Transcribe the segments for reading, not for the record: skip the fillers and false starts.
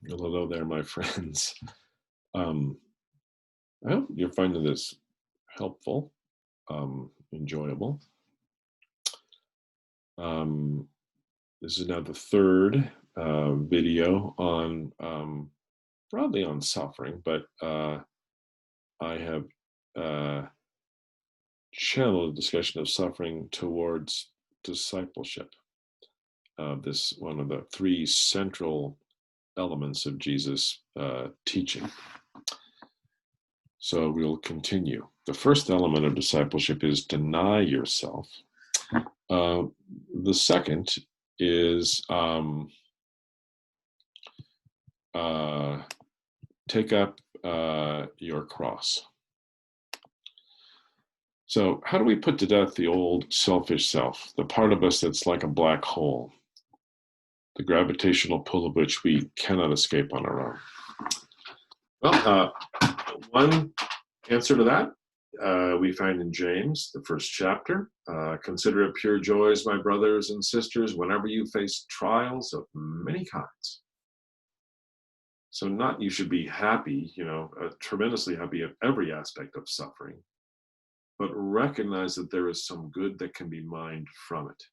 Hello there, my friends. I hope you're finding this helpful, enjoyable. Um, this is now the third video on broadly on suffering, but I have channeled a discussion of suffering towards discipleship. This one of the three central elements of Jesus' teaching. So we'll continue. The first element of discipleship is deny yourself. The second is take up your cross. So how do we put to death the old selfish self, the part of us that's like a black hole, the gravitational pull of which we cannot escape on our own? Well, one answer to that we find in James, the first chapter. Consider it pure joy, my brothers and sisters, whenever you face trials of many kinds. So not you should be happy, tremendously happy at every aspect of suffering, but recognize that there is some good that can be mined from it.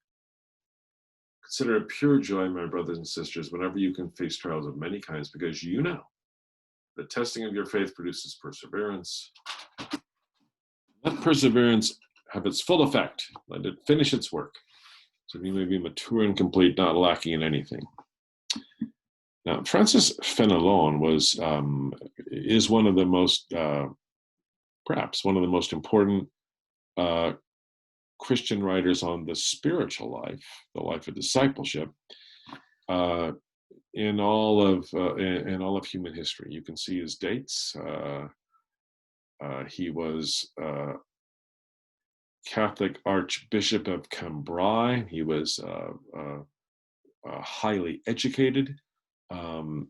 Consider it pure joy, my brothers and sisters, whenever you can face trials of many kinds, because you know the testing of your faith produces perseverance. Let perseverance have its full effect. Let it finish its work, so you may be mature and complete, not lacking in anything. Now, Francis Fenelon is one of the most, perhaps one of the most important Christian writers on the spiritual life, the life of discipleship, in all of human history. You can see his dates. He was Catholic Archbishop of Cambrai. He was highly educated.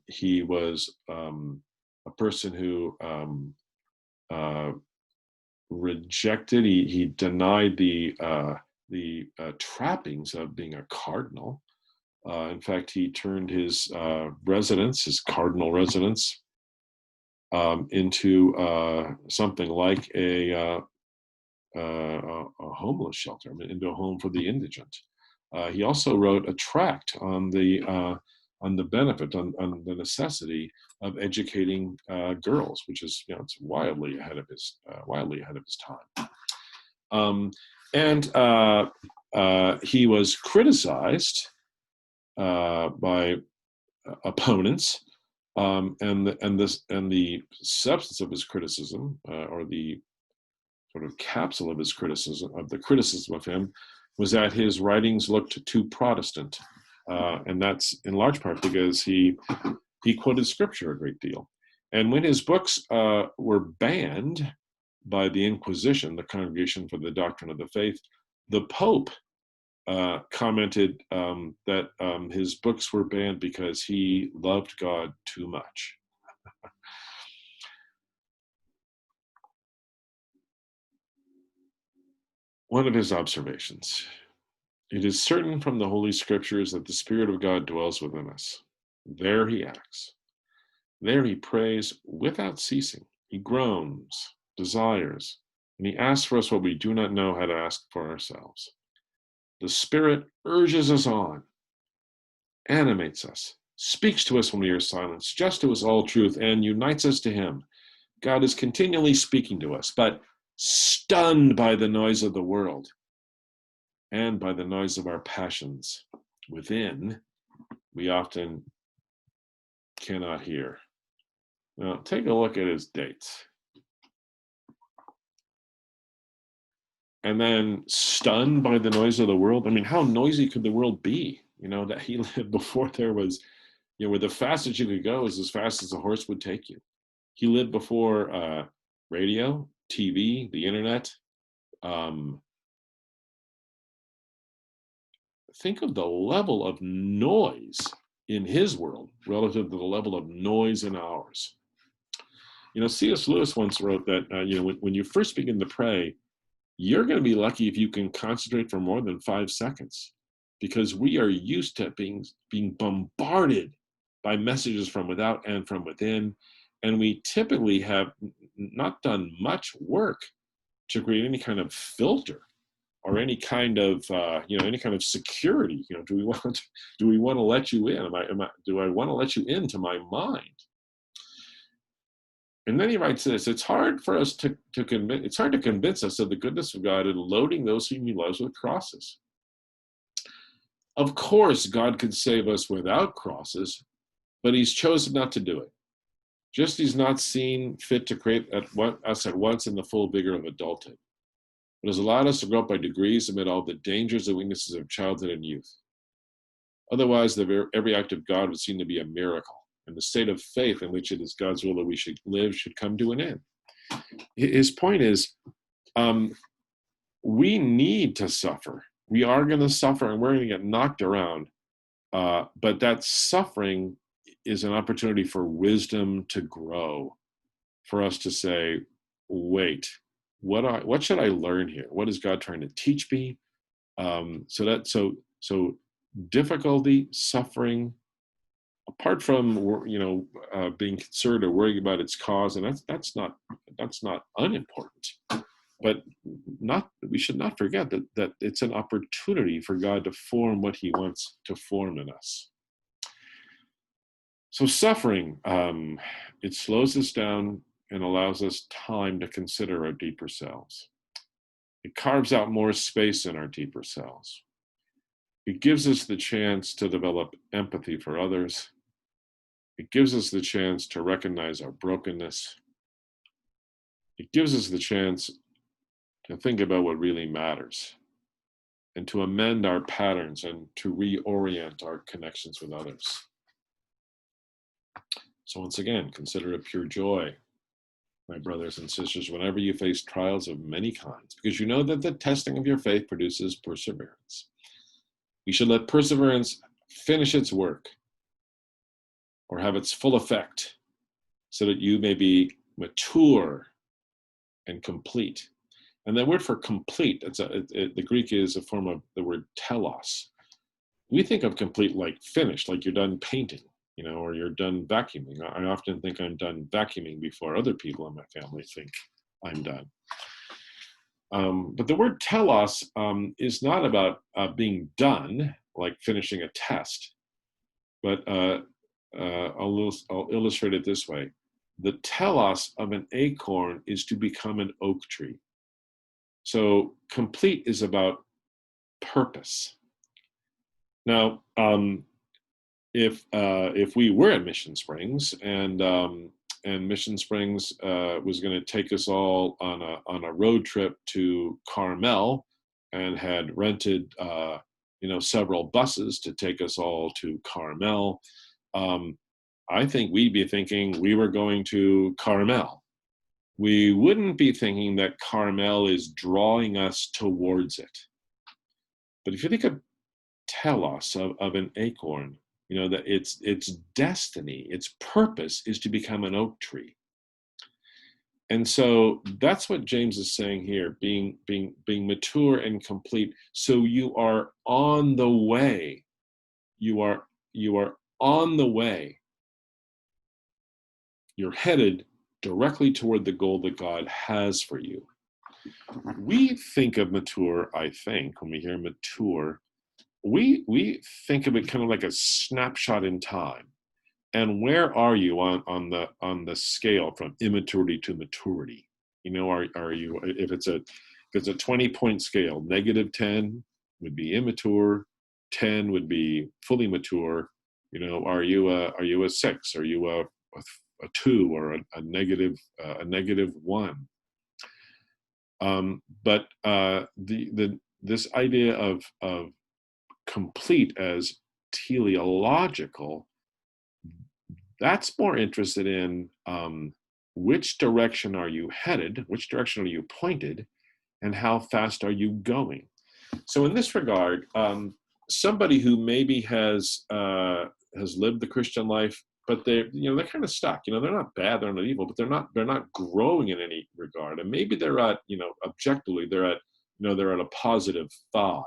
He was a person who rejected. He denied the trappings of being a cardinal. In fact, he turned his his cardinal residence, into something like a homeless shelter, into a home for the indigent. He also wrote a tract on the benefit, on the necessity of educating girls, which is, it's wildly ahead of his time. He was criticized by opponents, and the substance of his criticism, or the sort of capsule of his criticism of him, was that his writings looked too Protestant, and that's in large part because he quoted scripture a great deal. And when his books were banned by the Inquisition, the Congregation for the Doctrine of the Faith, the Pope commented that his books were banned because he loved God too much. One of his observations: it is certain from the Holy Scriptures that the Spirit of God dwells within us. There he acts. There he prays without ceasing. He groans, desires, and he asks for us what we do not know how to ask for ourselves. The Spirit urges us on, animates us, speaks to us when we are silent, suggests to us all truth, and unites us to him. God is continually speaking to us, but stunned by the noise of the world and by the noise of our passions within, we often cannot hear. Now, take a look at his dates. And then stunned by the noise of the world. I mean, how noisy could the world be? That he lived before there was, where the fastest you could go is as fast as a horse would take you. He lived before radio, TV, the internet. Think of the level of noise in his world relative to the level of noise in ours. C.S. Lewis once wrote that, when you first begin to pray, you're going to be lucky if you can concentrate for more than 5 seconds. because we are used to being bombarded by messages from without and from within, and we typically have not done much work to create any kind of filter or any kind of any kind of security. Do we want to let you in? Do I want to let you into my mind? And then he writes this: it's hard for us to convince. It's hard to convince us of the goodness of God in loading those whom He loves with crosses. Of course, God could save us without crosses, but He's chosen not to do it. Just He's not seen fit to create us at once in the full vigor of adulthood, but has allowed us to grow up by degrees amid all the dangers and weaknesses of childhood and youth. Otherwise, every act of God would seem to be a miracle, and the state of faith in which it is God's will that we should live should come to an end. His point is, we need to suffer. We are going to suffer, and we're going to get knocked around. But that suffering is an opportunity for wisdom to grow, for us to say, wait, what should I learn here? What is God trying to teach me? So difficulty, suffering, apart from being concerned or worrying about its cause, and that's not unimportant. But we should not forget that it's an opportunity for God to form what He wants to form in us. So suffering, it slows us down and allows us time to consider our deeper selves. It carves out more space in our deeper selves. It gives us the chance to develop empathy for others. It gives us the chance to recognize our brokenness. It gives us the chance to think about what really matters and to amend our patterns and to reorient our connections with others. So once again, consider it pure joy, my brothers and sisters, whenever you face trials of many kinds, because you know that the testing of your faith produces perseverance. You should let perseverance finish its work or have its full effect so that you may be mature and complete. And the word for complete, the Greek is a form of the word telos. We think of complete like finished, like you're done painting, or you're done vacuuming. I often think I'm done vacuuming before other people in my family think I'm done. But the word telos is not about being done, like finishing a test, but I'll illustrate it this way. The telos of an acorn is to become an oak tree. So complete is about purpose. Now, if we were at Mission Springs and Mission Springs was going to take us all on a road trip to Carmel and had rented several buses to take us all to Carmel, I think we'd be thinking we were going to Carmel. We wouldn't be thinking that Carmel is drawing us towards it. But if you think of telos, of an acorn, that its destiny, its purpose is to become an oak tree. And so that's what James is saying here, being mature and complete. So you are on the way. You are on the way. You're headed directly toward the goal that God has for you. We think of mature, I think, when we hear mature, we think of it kind of like a snapshot in time. And where are you on the scale from immaturity to maturity? Are you, if it's a 20-point scale, -10 would be immature, 10 would be fully mature. Are you a 6? Are you a 2 or a -1? But this idea of complete as teleological, that's more interested in which direction are you headed, which direction are you pointed, and how fast are you going. So in this regard, somebody who maybe has lived the Christian life, but they're kind of stuck. They're not bad, they're not evil, but they're not growing in any regard. And maybe they're at, objectively, they're at a +5.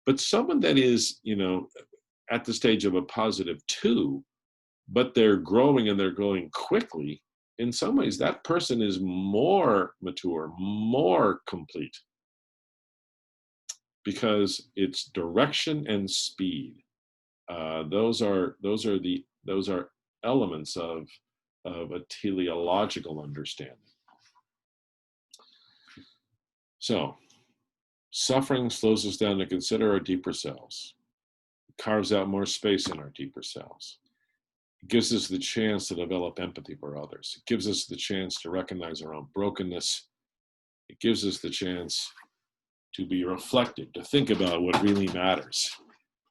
But someone that is, at the stage of a +2, but they're growing and they're growing quickly, in some ways that person is more mature, more complete, because it's direction and speed. Those are elements of a teleological understanding. So, suffering slows us down to consider our deeper selves, carves out more space in our deeper selves. It gives us the chance to develop empathy for others. It gives us the chance to recognize our own brokenness. It gives us the chance to be reflective, to think about what really matters,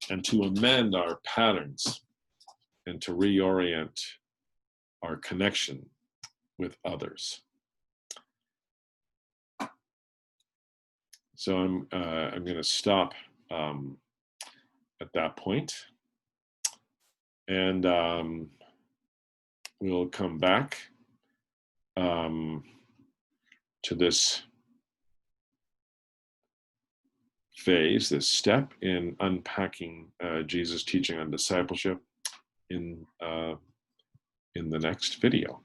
and to amend our patterns, and to reorient our connection with others. So I'm going to stop at that point, and we'll come back to this phase, this step in unpacking Jesus' teaching on discipleship in the next video.